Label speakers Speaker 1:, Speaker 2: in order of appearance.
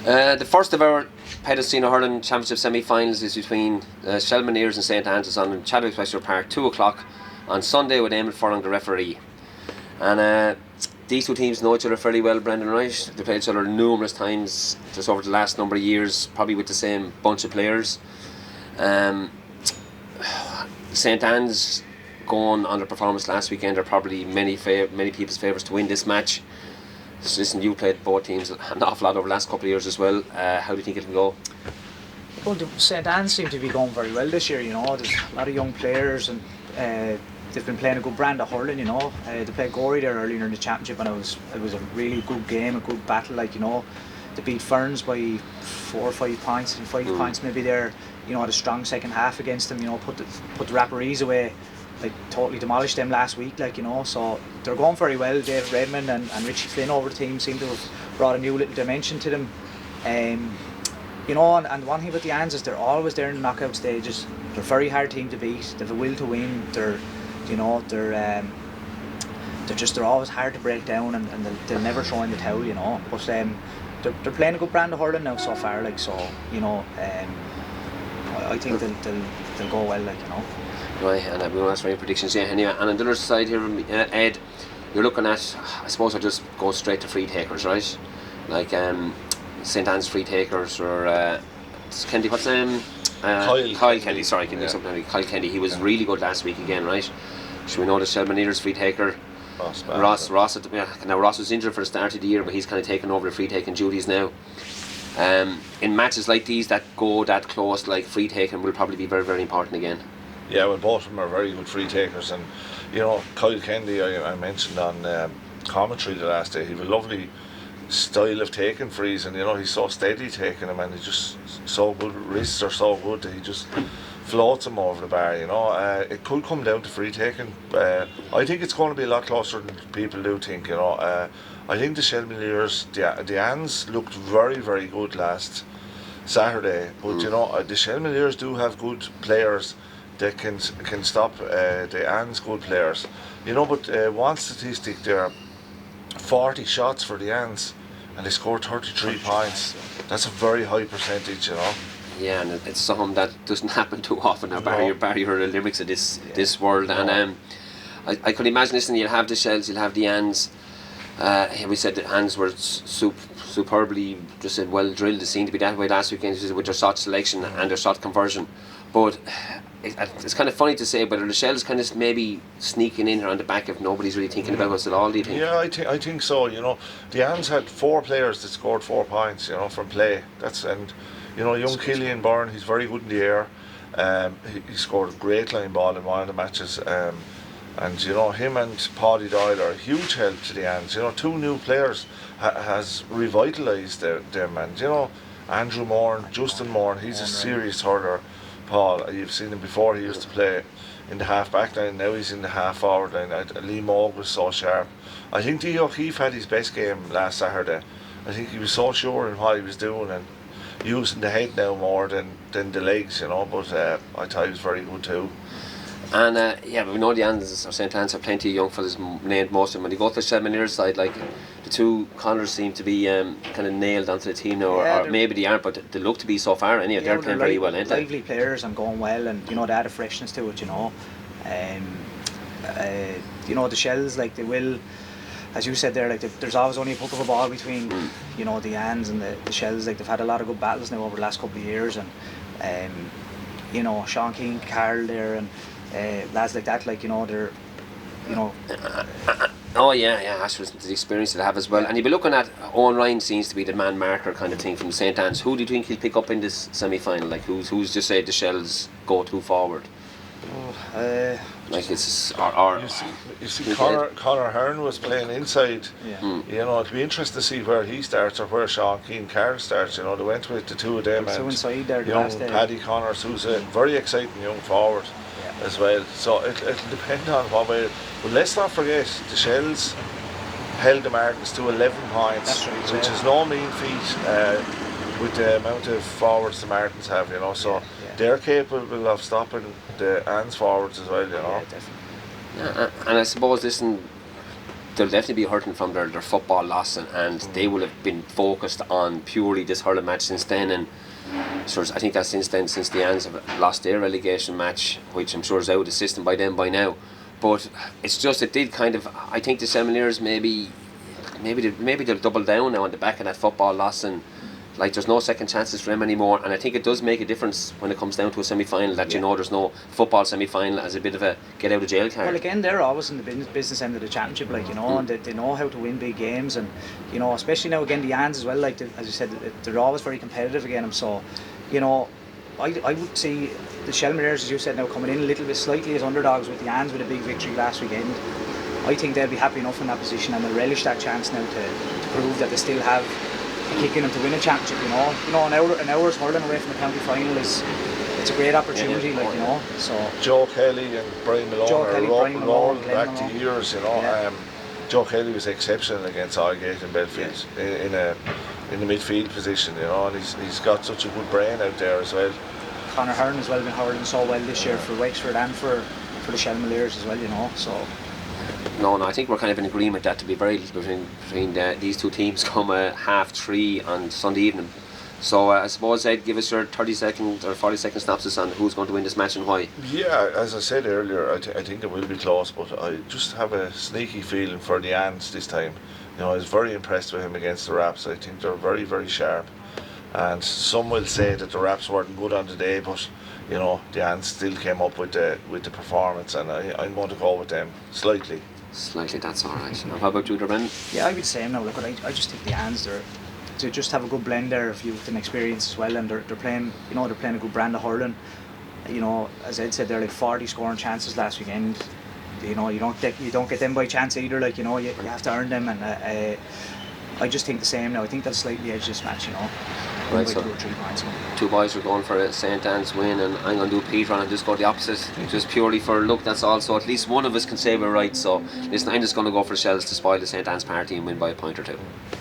Speaker 1: The first of our Pettitts Senior Hurling Championship semi-finals is between Shelmaliers and St Anne's on Chadwicks Wexford Park, 2 o'clock on Sunday, with Eamon Furlong the referee. And these two teams know each other fairly well, Brendan, right? They played each other numerous times just over the last number of years, probably with the same bunch of players. St Anne's going on their performance last weekend are probably many people's favourites to win this match. So listen, you played both teams an awful lot over the last couple of years as well. How do you think it'll go?
Speaker 2: Well, St Anne's seem to be going very well this year, you know. There's a lot of young players and they've been playing a good brand of hurling, you know. They played Gorey there earlier in the championship and it was a really good game, a good battle, like, you know. They beat Ferns by 4 or 5 points, and 5 points maybe there, you know, had a strong second half against them, you know, put the Rapparees away, like totally demolished them last week, like, you know. So they're going very well. Dave Redmond and Richie Flynn over the team seem to have brought a new little dimension to them. You know, and one thing about the Ans is they're always there in the knockout stages. They're a very hard team to beat. They've a will to win. They're always hard to break down, and they'll never throw in the towel, you know. But they're playing a good brand of hurling now so far, like, so, you know. I think they'll go well, like, you know.
Speaker 1: Right, and we won't ask for any predictions yet anyway. And on the other side here, Ed, you're looking at, I suppose I'll just go straight to free takers, right? Like St Anne's free takers, or Kendi, what's his name? Kyle Kendi, sorry, Kyle Kendi. He was really good last week again, right? Should we know the Shelmaliers free taker? Ross was injured for the start of the year, but he's kind of taken over the free taking duties now. In matches like these that go that close, like, free taking will probably be very, very important again.
Speaker 3: Yeah, well, both of them are very good free takers, and you know, Kyle Kendi, I mentioned on commentary the last day, he has a lovely style of taking frees, and you know, he's so steady taking them, and he just so good, wrists are so good that he just floats them over the bar, you know. It could come down to free taking. I think it's going to be a lot closer than people do think, you know. I think the Shelmaliers, the Ans looked very, very good last Saturday, but you know, the Shelmaliers do have good players that can stop the Ans good players, you know. But one statistic there, 40 shots for the Ans and they scored 33 points. That's a very high percentage, you know.
Speaker 1: Yeah, and it's something that doesn't happen too often now, barrier the Olympics of this world. No. And I could imagine, listen, you'll have the Shells, you'll have the Ans. We said the Ans were superbly just well drilled. It seemed to be that way last weekend with their shot selection and their shot conversion. But it's kind of funny to say, but are the Shells kind of maybe sneaking in here on the back if nobody's really thinking about us at all, do you think?
Speaker 3: Yeah, I think so, you know. The Ans had 4 players that scored 4 points, you know, from play. And you know, young Killian Byrne, he's very good in the air. He scored a great line ball in one of the matches. And you know, him and Paddy Doyle are a huge help to the Ans. You know, 2 new players has revitalised them. And you know, Andrew Moore, Justin Moore, he's a serious hurler. Paul, you've seen him before. He used to play in the half back line. Now he's in the half forward line. Lee Moog was so sharp. I think Dee O'Keefe had his best game last Saturday. I think he was so sure in what he was doing and using the head now more than the legs, you know. But I thought he was very good too.
Speaker 1: And yeah, but we know the Ans or St Anne's have plenty of young fellas named, most of them. When you go to the Shelmaliers side, like, the 2 Connors seem to be kind of nailed onto the team now, or maybe they aren't, but they look to be so far anyway. They're playing very well, ain't they?
Speaker 2: Lively players and going well, and you know, they add a freshness to it, you know. You know, the Shells, like, they will, as you said there, like, there's always only a puck of a ball between you know, the Ans and the Shells. Like, they've had a lot of good battles now over the last couple of years, and you know, Sean King, Carl there, and lads like that, like, you know, they're, you know.
Speaker 1: Oh yeah, that's the experience they have as well. And you'll be looking at Owen Ryan seems to be the man marker kind of thing from St Anne's. Who do you think he'll pick up in this semi-final? Like, who's just say the Shells go too forward? Like, it's
Speaker 3: you see Conor Hearn was playing inside. You know, it'll be interesting to see where he starts or where Sean Keane Carr starts. You know, they went with the 2 of them, and
Speaker 2: inside there
Speaker 3: young Paddy Connors, who's a very exciting young forward as well. So it'll depend on what way. But let's not forget, the Shells held the Martins to 11 points, which is no mean feat with the amount of forwards the Martins have, you know. So they're capable of stopping the Ans forwards as well, you know.
Speaker 2: Yeah, definitely.
Speaker 1: And I suppose, listen, they'll definitely be hurting from their football loss, and they will have been focused on purely this hurling match since then. And so I think that since then, since the Ans have lost their relegation match, which I'm sure is out of the system by them by now. But it's just, it did kind of, I think the Shelmaliers maybe they'll double down now on the back of that football loss, and like there's no second chances for them anymore. And I think it does make a difference when it comes down to a semi-final that you know there's no football semi-final as a bit of a get out of jail card.
Speaker 2: Well, again, they're always in the business end of the championship, like, you know, and they know how to win big games, and you know, especially now again the Ans as well, like as you said, they're always very competitive again. So, you know, I would see the Shelmaliers, as you said, now coming in a little bit slightly as underdogs with the Ans with a big victory last weekend. I think they'll be happy enough in that position, and they'll relish that chance now to prove that they still have a kick in them to win a championship. You know, an hour's hurling away from the county final it's a great opportunity, like, you know. So
Speaker 3: Joe Kelly and Brian Malone are back to years, you know.
Speaker 2: Yeah.
Speaker 3: Joe Kelly was exceptional against Highgate and Belfield in the midfield position, you know, and he's got such a good brain out there as well.
Speaker 2: Conor Hearn as well been hurling so well this year for Wexford and for the Shelmaliers as well, you know. So
Speaker 1: No, I think we're kind of in agreement that to be very little between these two teams come 3:30 on Sunday evening. So I suppose, Ed, give us your 30-second or 40-second synopsis on who's going to win this match and why.
Speaker 3: Yeah, as I said earlier, I think it will be close, but I just have a sneaky feeling for the Ants this time. You know, I was very impressed with him against the Raps. I think they're very, very sharp. And some will say that the Raps weren't good on the day, but you know, the Ants still came up with the performance, and I'm going to go with them slightly.
Speaker 1: Slightly, that's alright. And how about you, Brendan?
Speaker 2: yeah, I would say now. Look, I just think the Ans they just have a good blend there of youth and experience as well, and they're playing, you know, they're playing a good brand of hurling. You know, as Ed said, they're like 40 scoring chances last weekend. You know, you don't get them by chance either. Like, you know, you have to earn them, and I just think the same now. I think they'll slightly edge this match, you know.
Speaker 1: Right, so
Speaker 2: 2 or 3 points.
Speaker 1: two boys are going for a St. Anne's win, and I'm going to do Peter and just go the opposite, just purely for luck, that's all. So at least one of us can say we're right. So listen, I'm just going to go for the Shells to spoil the St. Anne's party and win by a point or two.